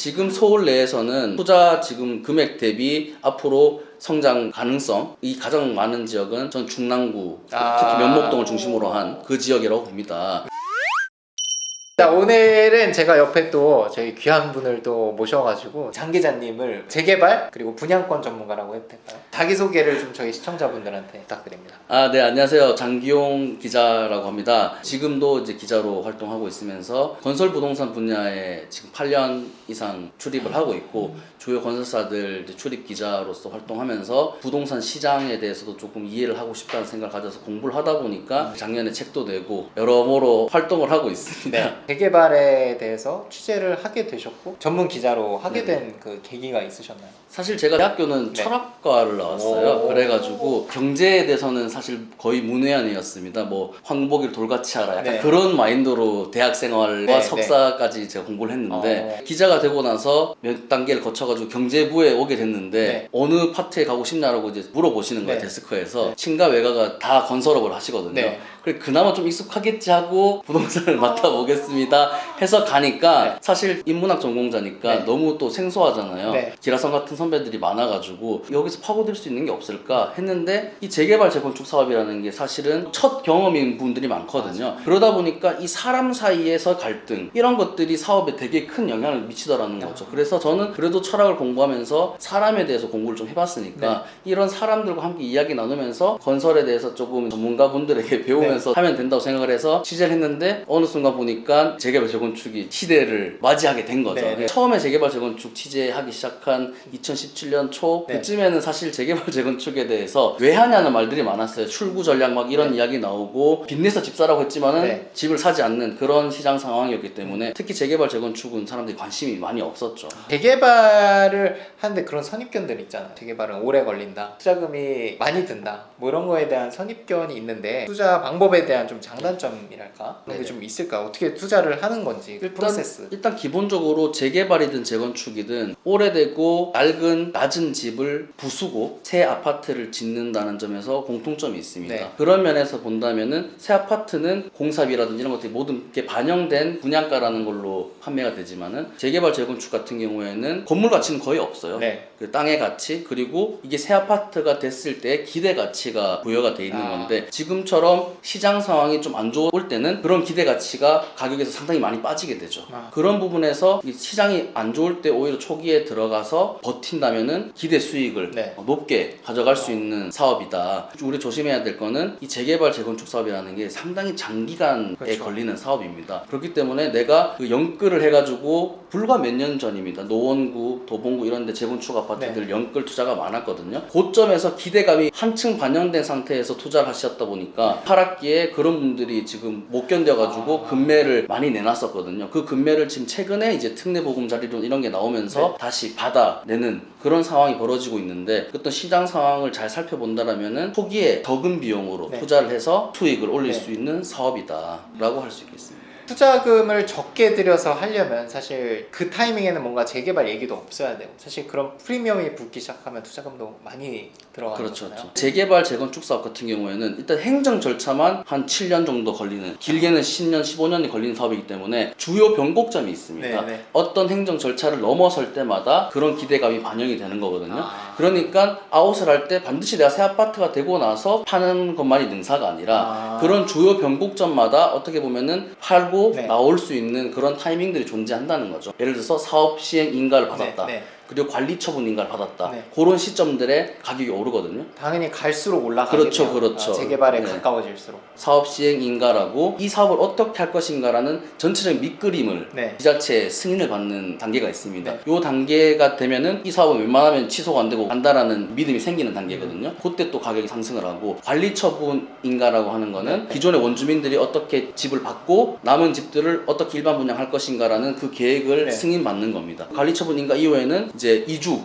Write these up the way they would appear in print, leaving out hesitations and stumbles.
지금 서울 내에서는 투자 지금 금액 대비 앞으로 성장 가능성이 가장 많은 지역은 전 중랑구, 특히 면목동을 중심으로 한 그 지역이라고 봅니다. 자, 오늘은 제가 옆에 또 저희 귀한 분을 또 모셔가지고 장 기자님을 재개발 그리고 분양권 전문가라고 해도 될까요? 자기소개를 좀 저희 시청자분들한테 부탁드립니다. 네, 안녕하세요. 장기용 기자라고 합니다. 지금도 이제 기자로 활동하고 있으면서 건설 부동산 분야에 지금 8년 이상 출입을 하고 있고 주요 건설사들 출입 기자로서 활동하면서 부동산 시장에 대해서도 조금 이해를 하고 싶다는 생각을 가져서 공부를 하다 보니까 작년에 책도 내고 여러모로 활동을 하고 있습니다. 네. 재개발에 대해서 취재를 하게 되셨고 전문 기자로 하게 된 그 계기가 있으셨나요? 사실 제가 대학교는 철학과를 나왔어요. 그래가지고 경제에 대해서는 사실 거의 문외한이었습니다. 뭐 황보기를 돌같이 하라 약간 그런 마인드로 대학 생활과 석사까지 제가 공부를 했는데 기자가 되고 나서 몇 단계를 거쳐가지고 경제부에 오게 됐는데 어느 파트에 가고 싶냐라고 이제 물어보시는 거예요. 데스크에서. 친가 외가가 다 건설업을 하시거든요. 그래 그나마 좀 익숙하겠지 하고 부동산을 맡아보겠습니다 해서 가니까 사실 인문학 전공자니까 너무 또 생소하잖아요. 기라성 같은 선배들이 많아가지고 여기서 파고들 수 있는 게 없을까 했는데 이 재개발 재건축 사업이라는 게 사실은 첫 경험인 분들이 많거든요. 그러다 보니까 이 사람 사이에서 갈등 이런 것들이 사업에 되게 큰 영향을 미치더라는 거죠. 그래서 저는 그래도 철학을 공부하면서 사람에 대해서 공부를 좀 해봤으니까 이런 사람들과 함께 이야기 나누면서 건설에 대해서 조금 전문가분들에게 배우면서 하면 된다고 생각을 해서 취재를 했는데 어느 순간 보니까 재개발 재건축이 시대를 맞이하게 된 거죠. 처음에 재개발 재건축 취재하기 시작한 2017년 초 그쯤에는 사실 재개발 재건축에 대해서 왜 하냐는 말들이 많았어요. 출구 전략 막 이런 이야기 나오고 빚내서 집 사라고 했지만은 집을 사지 않는 그런 시장 상황이었기 때문에 특히 재개발 재건축은 사람들이 관심이 많이 없었죠. 재개발을 하는데 그런 선입견들 있잖아요. 재개발은 오래 걸린다, 투자금이 많이 든다, 뭐 이런 거에 대한 선입견이 있는데 투자 방법에 대한 좀 장단점이랄까 그런 게 좀 있을까? 어떻게 투자를 하는 건지 프로세스. 일단 기본적으로 재개발이든 재건축이든 오래되고 낮은 집을 부수고 새 아파트를 짓는다는 점에서 공통점이 있습니다. 그런 면에서 본다면은 새 아파트는 공사비라든지 이런 것들이 모든 게 반영된 분양가라는 걸로 판매가 되지만은 재개발 재건축 같은 경우에는 건물 가치는 거의 없어요. 그 땅의 가치 그리고 이게 새 아파트가 됐을 때 기대 가치가 부여가 돼 있는 건데 지금처럼 시장 상황이 좀 안 좋을 때는 그런 기대 가치가 가격에서 상당히 많이 빠지게 되죠. 그런 부분에서 시장이 안 좋을 때 오히려 초기에 들어가서 버틴다면은 기대 수익을 높게 가져갈 수 있는 사업이다. 우리 조심해야 될 거는 이 재개발 재건축 사업이라는 게 상당히 장기간에 걸리는 사업입니다. 그렇기 때문에 내가 그 연끌을 해가지고 불과 몇 년 전입니다. 노원구, 도봉구 이런 데 재건축 아파트들 연끌 투자가 많았거든요. 고점에서 기대감이 한층 반영된 상태에서 투자를 하셨다 보니까 하락기에 그런 분들이 지금 못 견뎌가지고 금매를 많이 내놨었거든요. 그 금매를 지금 최근에 이제 특례보금자리론 이런 게 나오면서 다시 받아내는 그런 상황이 벌어지고 있는데 어떤 시장 상황을 잘 살펴본다라면은 초기에 적은 비용으로 투자를 해서 수익을 올릴 수 있는 사업이다라고 할 수 있겠습니다. 투자금을 적게 들여서 하려면 사실 그 타이밍에는 뭔가 재개발 얘기도 없어야 되고 사실 그런 프리미엄이 붙기 시작하면 투자금도 많이 들어가는 거잖아요. 재개발 재건축 사업 같은 경우에는 일단 행정 절차만 한 7년 정도 걸리는 길게는 10년 15년이 걸리는 사업이기 때문에 주요 변곡점이 있습니다. 어떤 행정 절차를 넘어설 때마다 그런 기대감이 반영이 되는 거거든요. 그러니까 아웃을 할 때 반드시 내가 새 아파트가 되고 나서 파는 것만이 능사가 아니라 그런 주요 변곡점마다 어떻게 보면은 팔고 나올 수 있는 그런 타이밍들이 존재한다는 거죠. 예를 들어서 사업 시행 인가를 받았다. 그리고 관리 처분 인가를 받았다. 그런 시점들에 가격이 오르거든요. 당연히 갈수록 올라가겠죠. 그렇죠. 재개발에 가까워질수록. 사업 시행 인가라고 이 사업을 어떻게 할 것인가라는 전체적인 밑그림을 지자체에 승인을 받는 단계가 있습니다. 이 단계가 되면은 이 사업은 웬만하면 취소가 안 되고 간다라는 믿음이 생기는 단계거든요. 그때 또 가격이 상승을 하고 관리 처분 인가라고 하는 거는 기존의 원주민들이 어떻게 집을 받고 남은 집들을 어떻게 일반 분양할 것인가라는 그 계획을 승인받는 겁니다. 관리 처분 인가 이후에는 이제 이주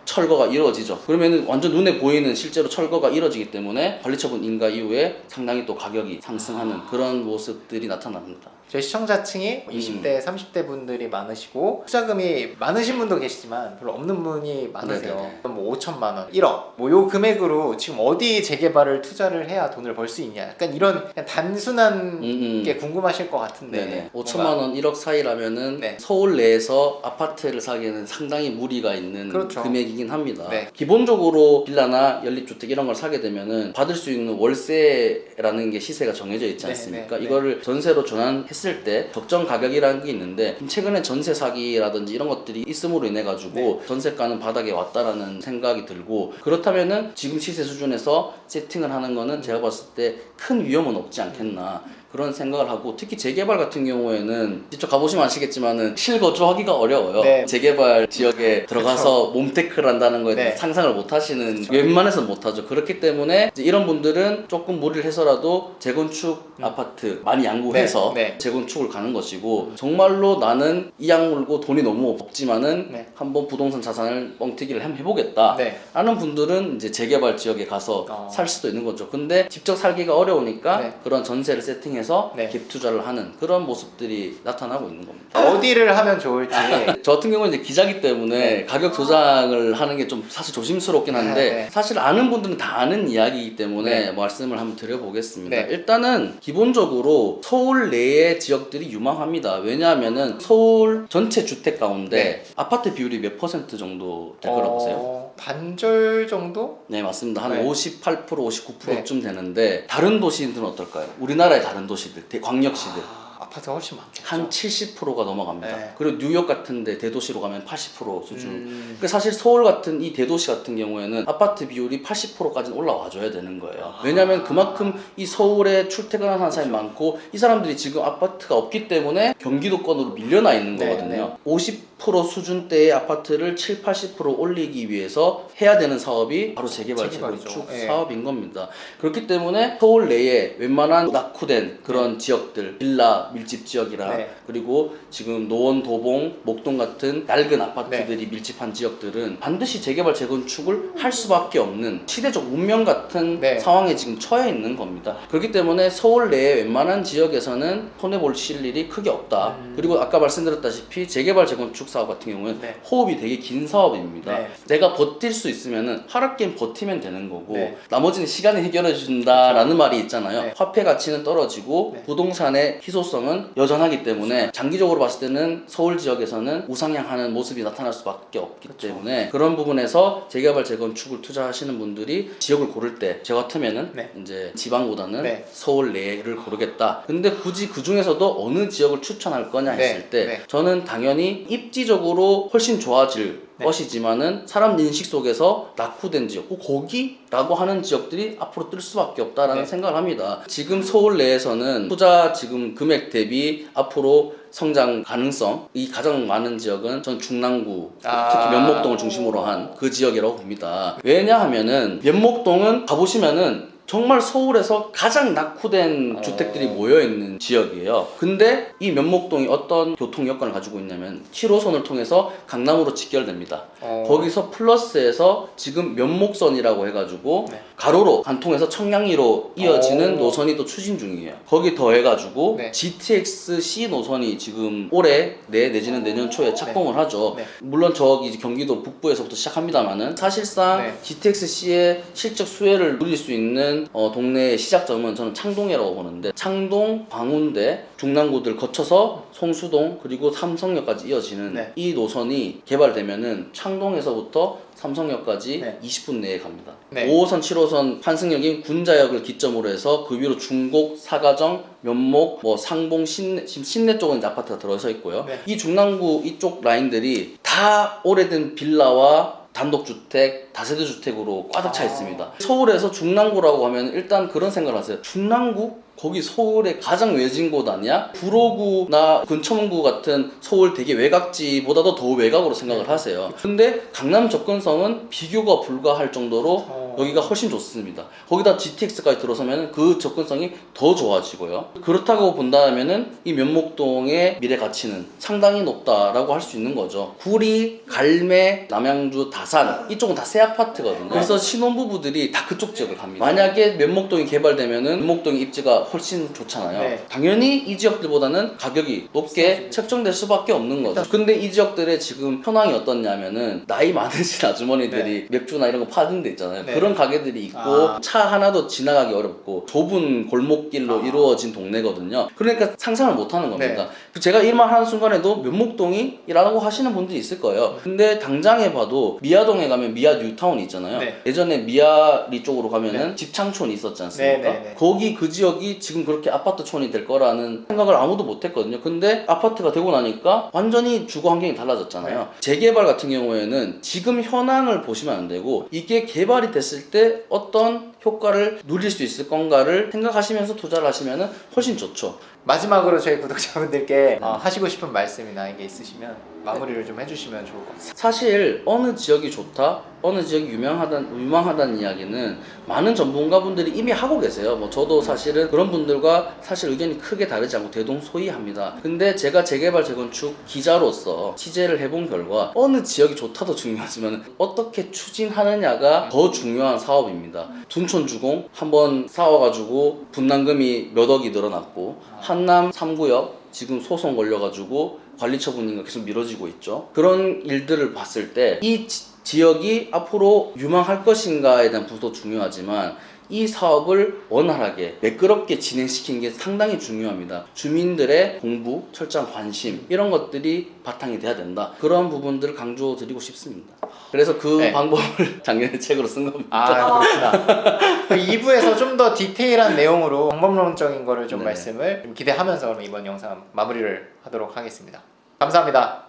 철거가 이루어지죠. 그러면 완전 눈에 보이는 실제로 철거가 이루어지기 때문에 관리처분 인가 이후에 상당히 또 가격이 상승하는 그런 모습들이 나타납니다. 저희 시청자층이 20대, 30대 분들이 많으시고 투자금이 많으신 분도 계시지만 별로 없는 분이 많으세요. 네네네. 뭐 5천만 원, 1억 뭐 요 금액으로 지금 어디 재개발을 투자를 해야 돈을 벌 수 있냐, 약간 이런 그냥 단순한 게 궁금하실 것 같은데. 네네. 5천만 원, 1억 사이라면은 네. 서울 내에서 아파트를 사기에는 상당히 무리가 있는 그렇죠. 금액이긴 합니다. 네. 기본적으로 빌라나 연립주택 이런 걸 사게 되면은 받을 수 있는 월세라는 게 시세가 정해져 있지 네, 않습니까? 네, 네. 이거를 전세로 전환했을 때 적정 가격이라는 게 있는데 최근에 전세 사기라든지 이런 것들이 있음으로 인해 가지고 네. 전세가는 바닥에 왔다라는 생각이 들고, 그렇다면은 지금 시세 수준에서 세팅을 하는 거는 제가 봤을 때 큰 위험은 없지 않겠나 그런 생각을 하고, 특히 재개발 같은 경우에는 직접 가보시면 아시겠지만은 실거주하기가 어려워요. 네. 재개발 지역에 들어가서 몸테크를 한다는 거에 대해서 네. 상상을 못 하시는, 그쵸. 웬만해서는 못 하죠. 그렇기 때문에 이제 이런 분들은 조금 무리를 해서라도 재건축 아파트 많이 양보해서 네. 네. 재건축을 가는 것이고, 정말로 나는 이 약물고 돈이 너무 없지만은 네. 한번 부동산 자산을 뻥튀기를 한번 해보겠다 네. 라는 분들은 이제 재개발 지역에 가서 살 수도 있는 거죠. 근데 직접 살기가 어려우니까 네. 그런 전세를 세팅해서 네. 갭 투자를 하는 그런 모습들이 나타나고 있는 겁니다. 어디를 하면 좋을지. 저 같은 경우는 이제 기자기 때문에 네. 가격 조작을 하는 게 좀 사실 조심스럽긴 한데, 네. 사실 아는 분들은 다 아는 이야기이기 때문에 네. 말씀을 한번 드려보겠습니다. 네. 일단은 기본적으로 서울 내의 지역들이 유망합니다. 왜냐하면은 서울 전체 주택 가운데 네. 아파트 비율이 몇 퍼센트 정도 될 거라고 보세요? 반절 정도? 네, 맞습니다. 한 네. 58%, 59%쯤 되는데, 다른 도시들은 어떨까요? 우리나라의 다른 도시들, 광역시들. 아파트가 훨씬 많겠죠. 한 70%가 넘어갑니다. 네. 그리고 뉴욕 같은데 대도시로 가면 80% 수준. 그러니까 사실 서울 같은 이 대도시 같은 경우에는 아파트 비율이 80%까지는 올라와줘야 되는 거예요. 왜냐하면 그만큼 이 서울에 출퇴근하는 사람이 많고, 이 사람들이 지금 아파트가 없기 때문에 경기도권으로 밀려나 있는 네, 거거든요. 50% 수준대의 아파트를 7, 80% 올리기 위해서 해야 되는 사업이 바로 재개발, 재개발이죠. 재건축 네. 사업인 겁니다. 그렇기 때문에 서울 내에 웬만한 낙후된 그런 지역들, 빌라 밀집 지역이라, 네. 그리고 지금 노원, 도봉, 목동 같은 낡은 아파트들이 밀집한 지역들은 반드시 재개발, 재건축을 할 수밖에 없는 시대적 운명 같은 네. 상황에 지금 처해 있는 겁니다. 그렇기 때문에 서울 내에 웬만한 지역에서는 손해보실 일이 크게 없다. 그리고 아까 말씀드렸다시피 재개발, 재건축 사업 같은 경우는 네. 호흡이 되게 긴 사업입니다. 네. 내가 버틸 수 있으면은 하락기엔 버티면 되는 거고, 네. 나머지는 시간이 해결해 준다라는 말이 있잖아요. 네. 화폐 가치는 떨어지고 네. 부동산의 희소성은 여전하기 때문에 장기적으로 봤을 때는 서울 지역에서는 우상향하는 모습이 나타날 수밖에 없기 때문에, 그런 부분에서 재개발, 재건축을 투자하시는 분들이 지역을 고를 때 저 같으면은 네. 이제 지방보다는 네. 서울 내를 고르겠다. 근데 굳이 그 중에서도 어느 지역을 추천할 거냐 했을 네. 때 네. 저는 당연히 입지적으로 훨씬 좋아질 네. 것이지만은 사람 인식 속에서 낙후된 지역, 거기라고 하는 지역들이 앞으로 뜰 수밖에 없다라는 네. 생각을 합니다. 지금 서울 내에서는 투자 지금 금액 대비 앞으로 성장 가능성이 가장 많은 지역은 전 중랑구, 특히 면목동을 중심으로 한 그 지역이라고 봅니다. 왜냐하면은 면목동은 가보시면은 정말 서울에서 가장 낙후된 주택들이 모여있는 지역이에요. 근데 이 면목동이 어떤 교통 여건을 가지고 있냐면 7호선을 통해서 강남으로 직결됩니다. 거기서 플러스해서 지금 면목선이라고 해가지고 네. 가로로 관통해서 청량리로 이어지는 노선이 또 추진 중이에요. 거기 더해가지고 네. GTX C 노선이 지금 올해 내지는 내년 초에 착공을 하죠. 네. 물론 저기 경기도 북부에서부터 시작합니다만은 사실상 네. GTX C의 실적 수혜를 누릴 수 있는 동네의 시작점은 저는 창동이라고 보는데, 창동, 광운대, 중랑구들 거쳐서 송수동 그리고 삼성역까지 이어지는 네. 이 노선이 개발되면은 창동에서부터 삼성역까지 네. 20분 내에 갑니다. 네. 5호선, 7호선 환승역인 군자역을 기점으로 해서 그 위로 중곡, 사가정, 면목, 상봉, 신내 쪽은 이제 아파트가 들어서 있고요. 네. 이 중랑구 이쪽 라인들이 다 오래된 빌라와 단독주택, 다세대주택으로 꽉 차 있습니다. 서울에서 중랑구라고 하면 일단 그런 생각을 하세요. 중랑구? 거기 서울의 가장 외진 곳 아니야? 구로구나 근처문구 같은 서울 되게 외곽지보다도 더 외곽으로 생각을 하세요. 근데 강남 접근성은 비교가 불가할 정도로 여기가 훨씬 좋습니다. 거기다 GTX까지 들어서면 그 접근성이 더 좋아지고요. 그렇다고 본다면은 이 면목동의 미래 가치는 상당히 높다라고 할 수 있는 거죠. 구리, 갈매, 남양주, 다산 이쪽은 다 새 아파트거든요. 그래서 신혼부부들이 다 그쪽 지역을 갑니다. 만약에 면목동이 개발되면은 면목동의 입지가 훨씬 좋잖아요. 네. 당연히 이 지역들보다는 가격이 높게 책정될 수밖에 없는 거죠. 근데 이 지역들의 지금 현황이 어떻냐면은 나이 많으신 아주머니들이 맥주나 이런 거 파는 데 있잖아요. 네. 그런 가게들이 있고 아. 차 하나도 지나가기 어렵고 좁은 골목길로 이루어진 동네거든요. 그러니까 상상을 못 하는 겁니다. 제가 이 말 하는 순간에도 면목동이라고 하시는 분들이 있을 거예요. 근데 당장에 봐도 미아동에 가면 미아 뉴타운이 있잖아요. 네. 예전에 미아리 쪽으로 가면은 집창촌이 있었지 않습니까? 네. 거기 그 지역이 지금 그렇게 아파트촌이 될 거라는 생각을 아무도 못 했거든요. 근데 아파트가 되고 나니까 완전히 주거 환경이 달라졌잖아요. 재개발 같은 경우에는 지금 현황을 보시면 안 되고 이게 개발이 됐을 때 어떤 효과를 누릴 수 있을 건가를 생각하시면서 투자를 하시면 훨씬 좋죠. 마지막으로 저희 구독자분들께 하시고 싶은 말씀이나 이게 있으시면 마무리를 좀 해주시면 좋을 것 같습니다. 사실 어느 지역이 좋다, 어느 지역이 유망하다는 이야기는 많은 전문가분들이 이미 하고 계세요. 뭐 저도 사실은 그런 분들과 사실 의견이 크게 다르지 않고 대동소이합니다. 근데 제가 재개발 재건축 기자로서 취재를 해본 결과 어느 지역이 좋다도 중요하지만 어떻게 추진하느냐가 더 중요한 사업입니다. 둔촌주공 한번 싸워가지고 분담금이 몇 억이 늘어났고 한남 3구역 지금 소송 걸려가지고 관리 처분이 계속 미뤄지고 있죠. 그런 일들을 봤을 때 이 지역이 앞으로 유망할 것인가에 대한 부분도 중요하지만 이 사업을 원활하게 매끄럽게 진행시키는 게 상당히 중요합니다. 주민들의 공부, 철저한 관심 이런 것들이 바탕이 돼야 된다. 그런 부분들을 강조드리고 싶습니다. 그래서 그 방법을 작년에 책으로 쓴 겁니다. 그렇구나. 2부에서 좀 더 디테일한 내용으로 방법론적인 거를 좀 말씀을 좀 기대하면서 이번 영상 마무리를 하도록 하겠습니다. 감사합니다.